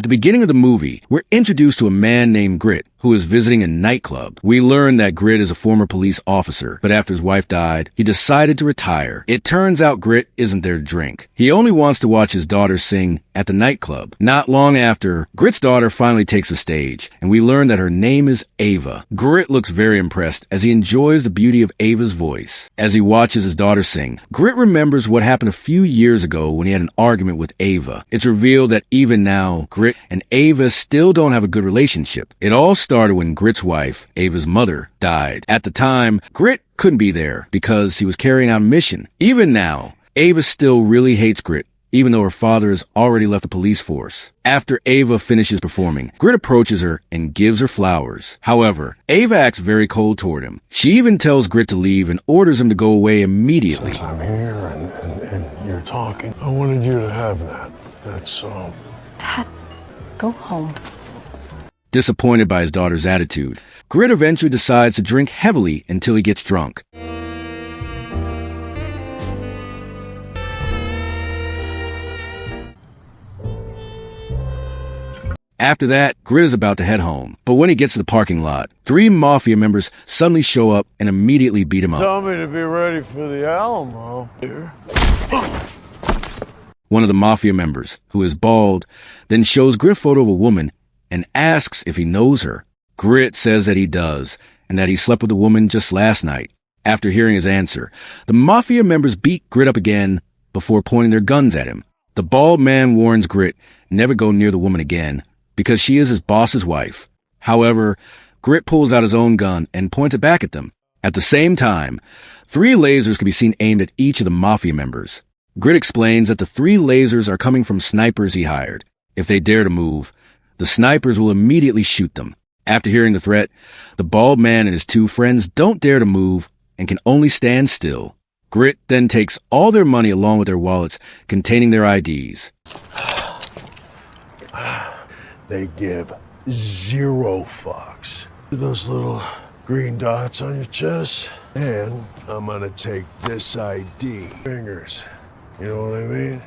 At the beginning of the movie, we're introduced to a man named Grit, who is visiting a nightclub. We learn that Grit is a former police officer, but after his wife died, he decided to retire. It turns out Grit isn't there to drink. He only wants to watch his daughter sing at the nightclub. Not long after, Grit's daughter finally takes the stage, and we learn that her name is Ava. Grit looks very impressed as he enjoys the beauty of Ava's voice. As he watches his daughter sing, Grit remembers what happened a few years ago when he had an argument with Ava. It's revealed that even now, Grit and Ava still don't have a good relationship. It all started when Grit's wife, Ava's mother, died. At the time, Grit couldn't be there because he was carrying out a mission. Even now, Ava still really hates Grit, even though her father has already left the police force. After Ava finishes performing, Grit approaches her and gives her flowers. However, Ava acts very cold toward him. She even tells Grit to leave and orders him to go away immediately. Since I'm here and you're talking, I wanted you to have that. That's, Dad, go home. Disappointed by his daughter's attitude, Grit eventually decides to drink heavily until he gets drunk. After that, Grit is about to head home, but when he gets to the parking lot, 3 Mafia members suddenly show up and immediately beat him up. tell me to be ready for the Alamo. Here. One of the Mafia members, who is bald, then shows Grit a photo of a woman and asks if he knows her. Grit says that he does, and that he slept with a woman just last night. After hearing his answer, the Mafia members beat Grit up again before pointing their guns at him. The bald man warns Grit never go near the woman again, because she is his boss's wife. However, Grit pulls out his own gun and points it back at them. At the same time, 3 lasers can be seen aimed at each of the Mafia members. Grit explains that the 3 lasers are coming from snipers he hired. If they dare to move, the snipers will immediately shoot them. After hearing the threat, the bald man and his 2 friends don't dare to move and can only stand still. Grit then takes all their money along with their wallets containing their IDs. They give 0 fucks. Those little green dots on your chest. And I'm gonna take this ID. Fingers. You know what I mean?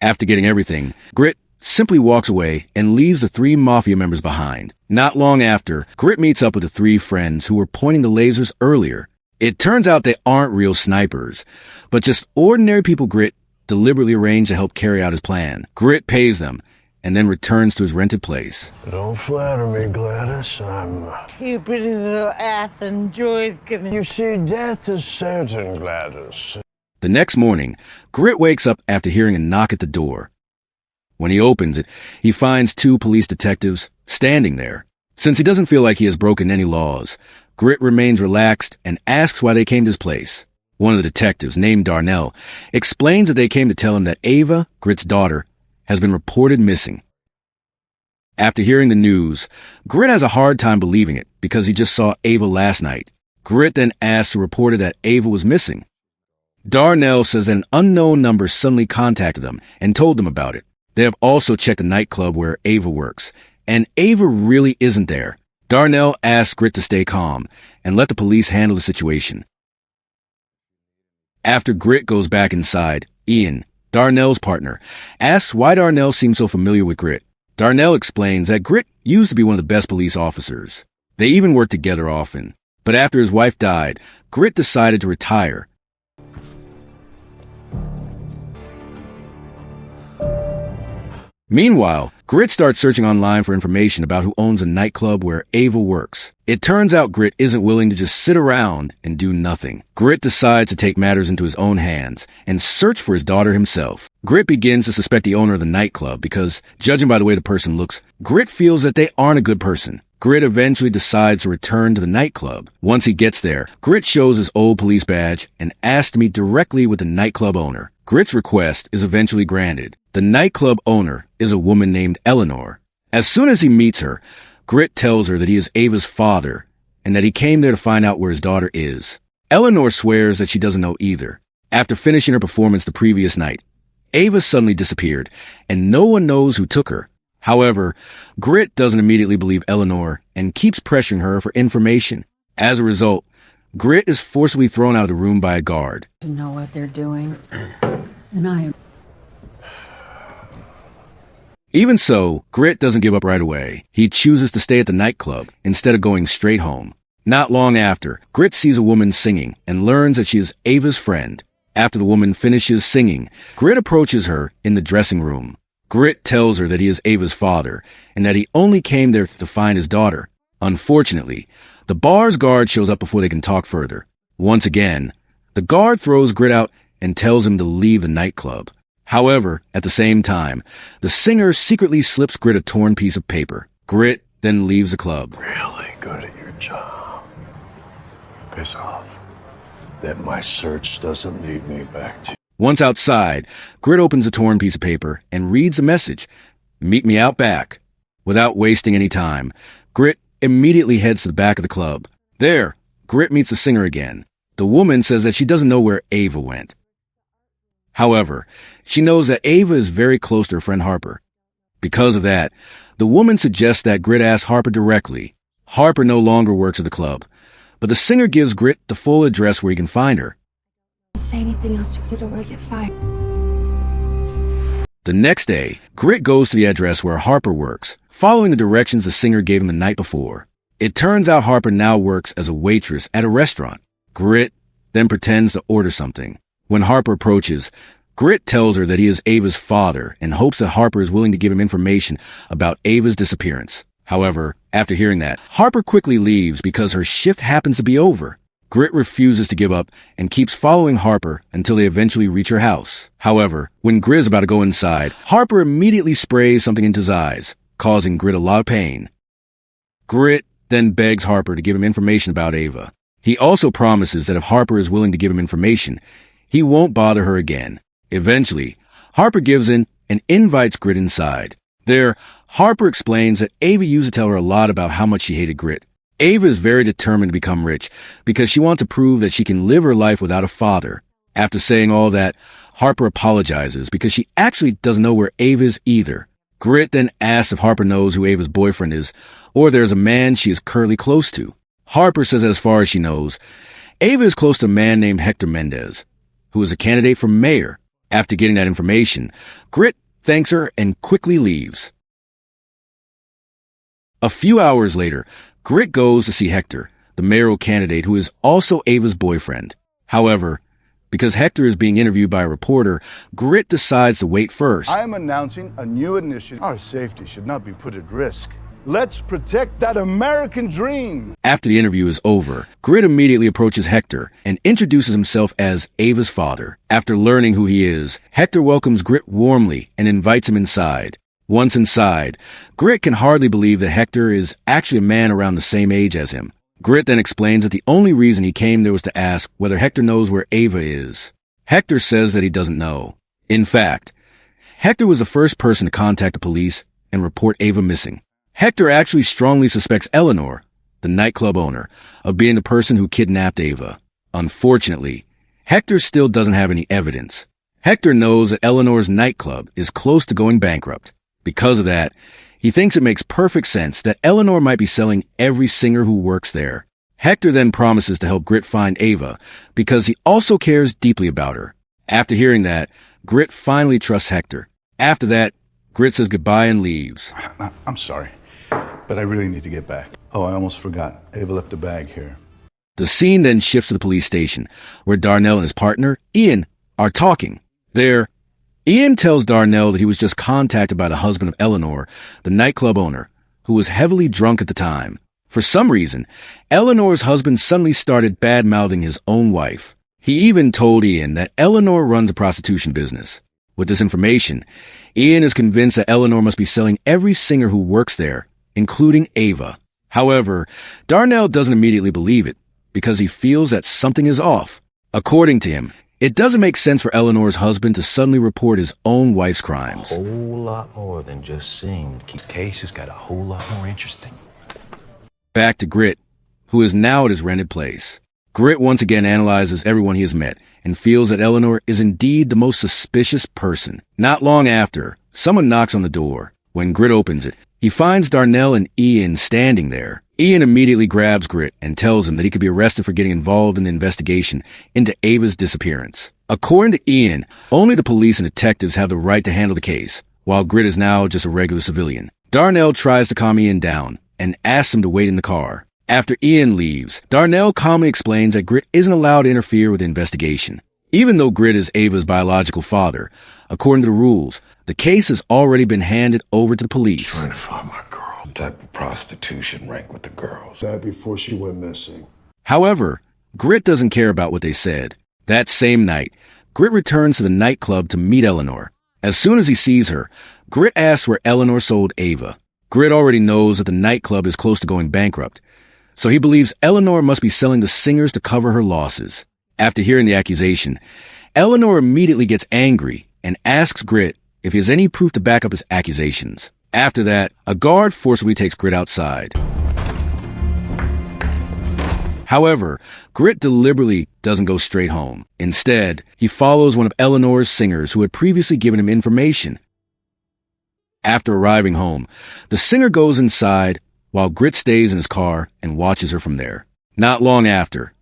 After getting everything, Grit simply walks away and leaves the 3 Mafia members behind. Not long after, Grit meets up with the 3 friends who were pointing the lasers earlier. It turns out they aren't real snipers, but just ordinary people Grit deliberately arranged to help carry out his plan. Grit pays them and then returns to his rented place. Don't flatter me, Gladys. I'm... You pretty little ass enjoys giving. You see, death is certain, Gladys. The next morning, Grit wakes up after hearing a knock at the door. When he opens it, he finds 2 police detectives standing there. Since he doesn't feel like he has broken any laws, Grit remains relaxed and asks why they came to his place. One of the detectives, named Darnell, explains that they came to tell him that Ava, Grit's daughter, has been reported missing. After hearing the news, Grit has a hard time believing it because he just saw Ava last night. Grit then asks the reporter that Ava was missing. Darnell says that an unknown number suddenly contacted them and told them about it. They have also checked the nightclub where Ava works, and Ava really isn't there. Darnell asks Grit to stay calm and let the police handle the situation. After Grit goes back inside, Ian, Darnell's partner, asks why Darnell seems so familiar with Grit. Darnell explains that Grit used to be one of the best police officers. They even worked together often. But after his wife died, Grit decided to retire. Meanwhile, Grit starts searching online for information about who owns a nightclub where Ava works. It turns out Grit isn't willing to just sit around and do nothing. Grit decides to take matters into his own hands and search for his daughter himself. Grit begins to suspect the owner of the nightclub because, judging by the way the person looks, Grit feels that they aren't a good person. Grit eventually decides to return to the nightclub. Once he gets there, Grit shows his old police badge and asks to meet directly with the nightclub owner. Grit's request is eventually granted. The nightclub owner is a woman named Eleanor. As soon as he meets her, Grit tells her that he is Ava's father and that he came there to find out where his daughter is. Eleanor swears that she doesn't know either. After finishing her performance the previous night, Ava suddenly disappeared, and no one knows who took her. However, Grit doesn't immediately believe Eleanor and keeps pressuring her for information. As a result, Grit is forcibly thrown out of the room by a guard. To know what they're doing, and I am Even so, Grit doesn't give up right away. He chooses to stay at the nightclub instead of going straight home. Not long after, Grit sees a woman singing and learns that she is Ava's friend. After the woman finishes singing, Grit approaches her in the dressing room. Grit tells her that he is Ava's father and that he only came there to find his daughter. Unfortunately, the bar's guard shows up before they can talk further. Once again, the guard throws Grit out and tells him to leave the nightclub. However, at the same time, the singer secretly slips Grit a torn piece of paper. Grit then leaves the club. Really good at your job. Piss off. That my search doesn't lead me back to... Once outside, Grit opens the torn piece of paper and reads the message, "Meet me out back." Without wasting any time, Grit immediately heads to the back of the club. There, Grit meets the singer again. The woman says that she doesn't know where Ava went. However, she knows that Ava is very close to her friend Harper. Because of that, the woman suggests that Grit ask Harper directly. Harper no longer works at the club, but the singer gives Grit the full address where he can find her. Say anything else because I don't want to get fired. The next day, Grit goes to the address where Harper works, following the directions the singer gave him the night before. It turns out Harper now works as a waitress at a restaurant. Grit then pretends to order something. When Harper approaches, Grit tells her that he is Ava's father and hopes that Harper is willing to give him information about Ava's disappearance. However, after hearing that, Harper quickly leaves because her shift happens to be over. Grit refuses to give up and keeps following Harper until they eventually reach her house. However, when Grit is about to go inside, Harper immediately sprays something into his eyes, causing Grit a lot of pain. Grit then begs Harper to give him information about Ava. He also promises that if Harper is willing to give him information, he won't bother her again. Eventually, Harper gives in and invites Grit inside. There, Harper explains that Ava used to tell her a lot about how much she hated Grit. Ava is very determined to become rich because she wants to prove that she can live her life without a father. After saying all that, Harper apologizes because she actually doesn't know where Ava is either. Grit then asks if Harper knows who Ava's boyfriend is, or there's a man she is currently close to. Harper says that as far as she knows, Ava is close to a man named Hector Mendez, who is a candidate for mayor. After getting that information, Grit thanks her and quickly leaves. A few hours later, Grit goes to see Hector, the mayoral candidate who is also Ava's boyfriend. However, because Hector is being interviewed by a reporter, Grit decides to wait first. I am announcing a new initiative. Our safety should not be put at risk. Let's protect that American dream. After the interview is over, Grit immediately approaches Hector and introduces himself as Ava's father. After learning who he is, Hector welcomes Grit warmly and invites him inside. Once inside, Grit can hardly believe that Hector is actually a man around the same age as him. Grit then explains that the only reason he came there was to ask whether Hector knows where Ava is. Hector says that he doesn't know. In fact, Hector was the first person to contact the police and report Ava missing. Hector actually strongly suspects Eleanor, the nightclub owner, of being the person who kidnapped Ava. Unfortunately, Hector still doesn't have any evidence. Hector knows that Eleanor's nightclub is close to going bankrupt. Because of that, he thinks it makes perfect sense that Eleanor might be selling every singer who works there. Hector then promises to help Grit find Ava because he also cares deeply about her. After hearing that, Grit finally trusts Hector. After that, Grit says goodbye and leaves. I'm sorry, but I really need to get back. Oh, I almost forgot. Ava left a bag here. The scene then shifts to the police station, where Darnell and his partner, Ian, are talking. There, Ian tells Darnell that he was just contacted by the husband of Eleanor, the nightclub owner, who was heavily drunk at the time. For some reason, Eleanor's husband suddenly started bad-mouthing his own wife. He even told Ian that Eleanor runs a prostitution business. With this information, Ian is convinced that Eleanor must be selling every singer who works there, including Ava. However, Darnell doesn't immediately believe it, because he feels that something is off. According to him, it doesn't make sense for Eleanor's husband to suddenly report his own wife's crimes. A whole lot more than just sing. The case just got a whole lot more interesting. Back to Grit, who is now at his rented place. Grit once again analyzes everyone he has met and feels that Eleanor is indeed the most suspicious person. Not long after, someone knocks on the door. When Grit opens it, He finds Darnell and Ian standing there. Ian immediately grabs Grit and tells him that he could be arrested for getting involved in the investigation into Ava's disappearance. According to Ian, only the police and detectives have the right to handle the case, while Grit is now just a regular civilian. Darnell tries to calm Ian down and asks him to wait in the car. After Ian leaves, Darnell calmly explains that Grit isn't allowed to interfere with the investigation. Even though Grit is Ava's biological father, according to the rules, the case has already been handed over to the police. Trying to find my girl. What type of prostitution rank with the girls? That before she went missing. However, Grit doesn't care about what they said. That same night, Grit returns to the nightclub to meet Eleanor. As soon as he sees her, Grit asks where Eleanor sold Ava. Grit already knows that the nightclub is close to going bankrupt, so he believes Eleanor must be selling the singers to cover her losses. After hearing the accusation, Eleanor immediately gets angry and asks Grit if he has any proof to back up his accusations. After that, a guard forcibly takes Grit outside. However, Grit deliberately doesn't go straight home. Instead, he follows one of Eleanor's singers who had previously given him information. After arriving home, the singer goes inside while Grit stays in his car and watches her from there. Not long after,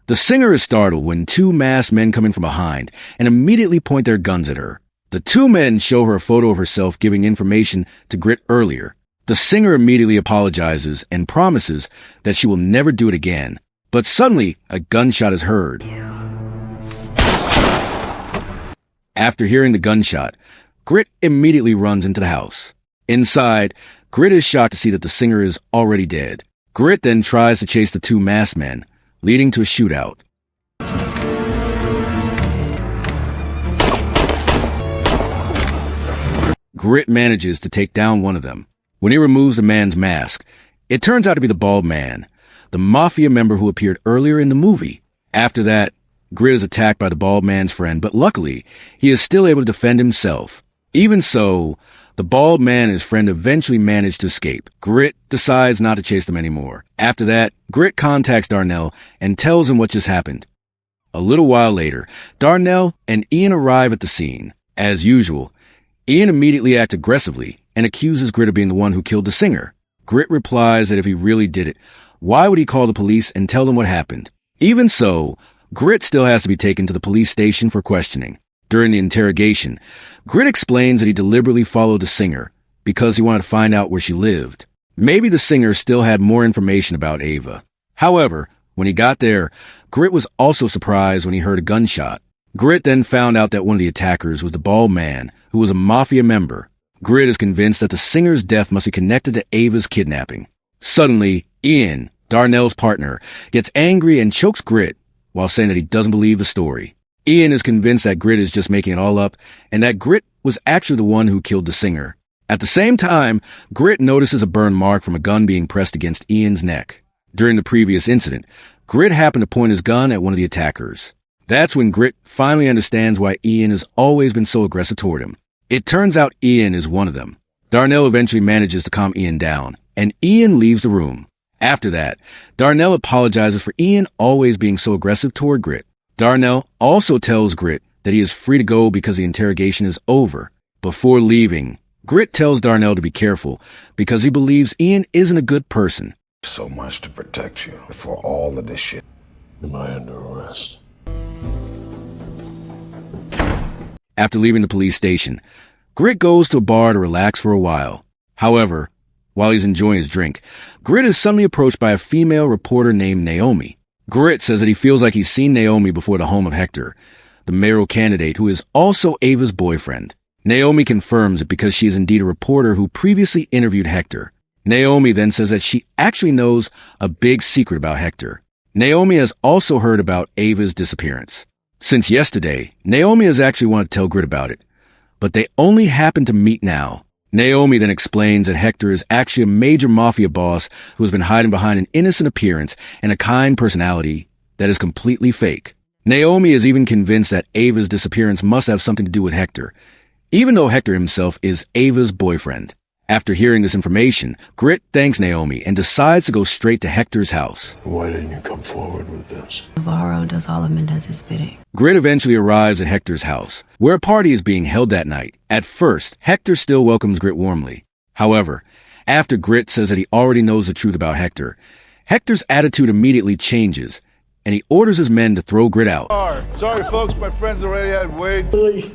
the singer is startled when two masked men come in from behind and immediately point their guns at her. The two men show her a photo of herself giving information to Grit earlier. The singer immediately apologizes and promises that she will never do it again. But suddenly, a gunshot is heard. After hearing the gunshot, Grit immediately runs into the house. Inside, Grit is shocked to see that the singer is already dead. Grit then tries to chase the two masked men, leading to a shootout. Grit manages to take down one of them. When he removes the man's mask, it turns out to be the bald man, the Mafia member who appeared earlier in the movie. After that, Grit is attacked by the bald man's friend, but luckily, he is still able to defend himself. Even so, the bald man and his friend eventually manage to escape. Grit decides not to chase them anymore. After that, Grit contacts Darnell and tells him what just happened. A little while later, Darnell and Ian arrive at the scene. As usual, Ian immediately acts aggressively and accuses Grit of being the one who killed the singer. Grit replies that if he really did it, why would he call the police and tell them what happened? Even so, Grit still has to be taken to the police station for questioning. During the interrogation, Grit explains that he deliberately followed the singer because he wanted to find out where she lived. Maybe the singer still had more information about Ava. However, when he got there, Grit was also surprised when he heard a gunshot. Grit then found out that one of the attackers was the bald man, who was a Mafia member. Grit is convinced that the singer's death must be connected to Ava's kidnapping. Suddenly, Ian, Darnell's partner, gets angry and chokes Grit while saying that he doesn't believe the story. Ian is convinced that Grit is just making it all up and that Grit was actually the one who killed the singer. At the same time, Grit notices a burn mark from a gun being pressed against Ian's neck. During the previous incident, Grit happened to point his gun at one of the attackers. That's when Grit finally understands why Ian has always been so aggressive toward him. It turns out Ian is one of them. Darnell eventually manages to calm Ian down, and Ian leaves the room. After that, Darnell apologizes for Ian always being so aggressive toward Grit. Darnell also tells Grit that he is free to go because the interrogation is over. Before leaving, Grit tells Darnell to be careful because he believes Ian isn't a good person. So much to protect you before all of this shit. Am I under arrest? After leaving the police station, Grit goes to a bar to relax for a while. However, while he's enjoying his drink, Grit is suddenly approached by a female reporter named Naomi. Grit says that he feels like he's seen Naomi before the home of Hector, the mayoral candidate who is also Ava's boyfriend. Naomi confirms it because she is indeed a reporter who previously interviewed Hector. Naomi then says that she actually knows a big secret about Hector. Naomi has also heard about Ava's disappearance. Since yesterday, Naomi has actually wanted to tell Grit about it, but they only happen to meet now. Naomi then explains that Hector is actually a major Mafia boss who has been hiding behind an innocent appearance and a kind personality that is completely fake. Naomi is even convinced that Ava's disappearance must have something to do with Hector, even though Hector himself is Ava's boyfriend. After hearing this information, Grit thanks Naomi and decides to go straight to Hector's house. Why didn't you come forward with this? Navarro does all of Mendez's bidding. Grit eventually arrives at Hector's house, where a party is being held that night. At first, Hector still welcomes Grit warmly. However, After Grit says that he already knows the truth about Hector, Hector's attitude immediately changes, and he orders his men to throw Grit out. Sorry, folks, my friends already had wait. Billy,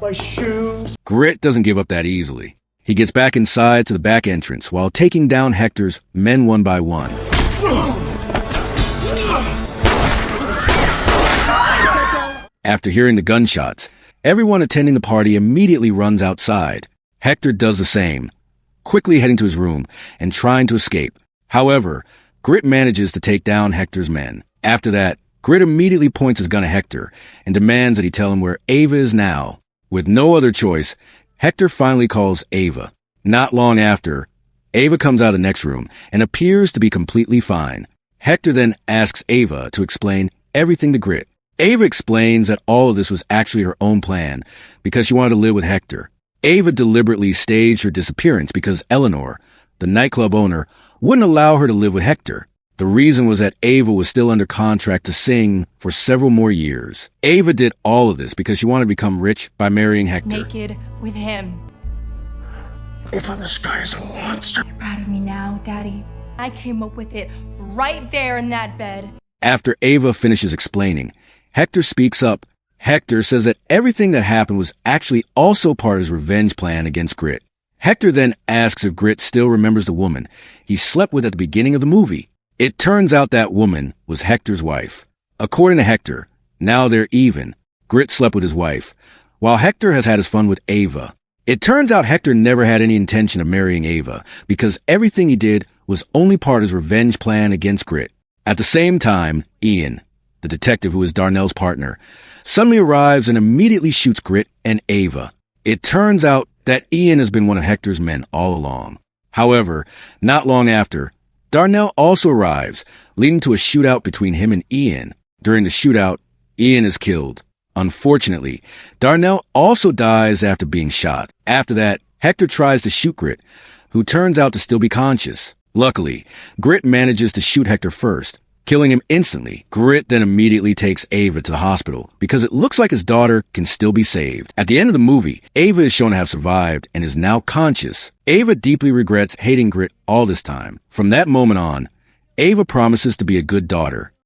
my shoes. Grit doesn't give up that easily. He gets back inside to the back entrance while taking down Hector's men one by one. After hearing the gunshots, everyone attending the party immediately runs outside. Hector does the same, quickly heading to his room and trying to escape. However, Grit manages to take down Hector's men. After that, Grit immediately points his gun at Hector and demands that he tell him where Ava is now. With no other choice, Hector finally calls Ava. Not long after, Ava comes out of the next room and appears to be completely fine. Hector then asks Ava to explain everything to Grit. Ava explains that all of this was actually her own plan because she wanted to live with Hector. Ava deliberately staged her disappearance because Eleanor, the nightclub owner, wouldn't allow her to live with Hector. The reason was that Ava was still under contract to sing for several more years. Ava did all of this because she wanted to become rich by marrying Hector. Naked with him. Ava, this guy is a monster. You're proud of me now, Daddy. I came up with it right there in that bed. After Ava finishes explaining, Hector speaks up. Hector says that everything that happened was actually also part of his revenge plan against Grit. Hector then asks if Grit still remembers the woman he slept with at the beginning of the movie. It turns out that woman was Hector's wife. According to Hector, now they're even. Grit slept with his wife, while Hector has had his fun with Ava. It turns out Hector never had any intention of marrying Ava because everything he did was only part of his revenge plan against Grit. At the same time, Ian, the detective who is Darnell's partner, suddenly arrives and immediately shoots Grit and Ava. It turns out that Ian has been one of Hector's men all along. However, not long after, Darnell also arrives, leading to a shootout between him and Ian. During the shootout, Ian is killed. Unfortunately, Darnell also dies after being shot. After that, Hector tries to shoot Grit, who turns out to still be conscious. Luckily, Grit manages to shoot Hector first, killing him instantly. Grit then immediately takes Ava to the hospital because it looks like his daughter can still be saved. At the end of the movie, Ava is shown to have survived and is now conscious. Ava deeply regrets hating Grit all this time. From that moment on, Ava promises to be a good daughter.